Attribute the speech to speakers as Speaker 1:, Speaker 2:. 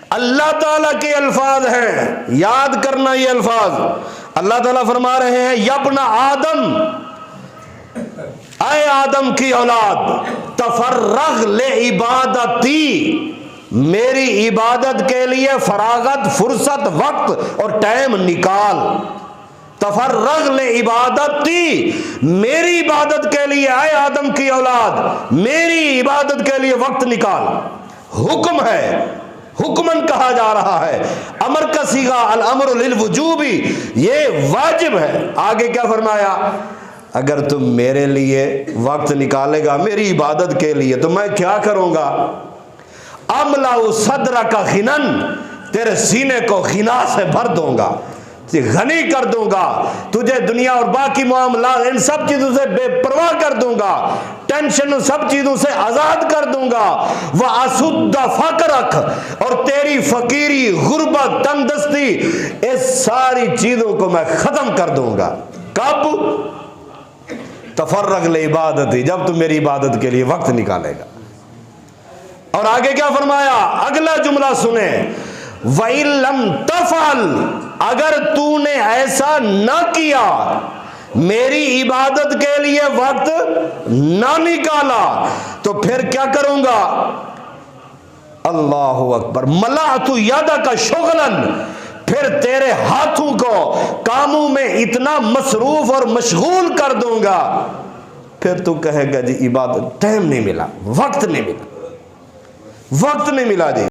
Speaker 1: اللہ تعالیٰ کے الفاظ ہیں، یاد کرنا یہ الفاظ۔ اللہ تعالیٰ فرما رہے ہیں یابن آدم، اے آدم کی اولاد، تفرغ لعبادتی، میری عبادت کے لیے فراغت، فرصت، وقت اور ٹائم نکال۔ تفرغ لعبادتی، میری عبادت کے لیے، اے آدم کی اولاد میری عبادت کے لیے وقت نکال۔ حکم ہے، حکمن کہا جا رہا ہے، امر کا صیغہ، الامر للوجوب، یہ واجب ہے۔ آگے کیا فرمایا؟ اگر تم میرے لیے وقت نکالے گا میری عبادت کے لیے تو میں کیا کروں گا؟ املا صدرک غنن، تیرے سینے کو غنا سے بھر دوں گا، غنی کر دوں گا، تجھے دنیا اور باقی معاملات ان سب چیزوں سے بے پرواہ کر دوں گا، ٹینشن سب چیزوں سے آزاد کر دوں گا۔ وَأَسُدَّ فَقْرَكَ، اور تیری فقیری، غربت، تنگ دستی، اس ساری چیزوں کو میں ختم کر دوں گا۔ کب؟ تفرغ لعبادتی، جب تم میری عبادت کے لیے وقت نکالے گا۔ اور آگے کیا فرمایا؟ اگلا جملہ سنیں، وَإِن لَمْ تَفْعَلْ، اگر تو نے ایسا نہ کیا، میری عبادت کے لیے وقت نہ نکالا، تو پھر کیا کروں گا؟ اللہ اکبر، ملأت یدک شغلا، پھر تیرے ہاتھوں کو کاموں میں اتنا مصروف اور مشغول کر دوں گا، پھر تو کہے گا جی عبادت ٹائم نہیں ملا، وقت نہیں ملا، وقت نہیں ملا جی۔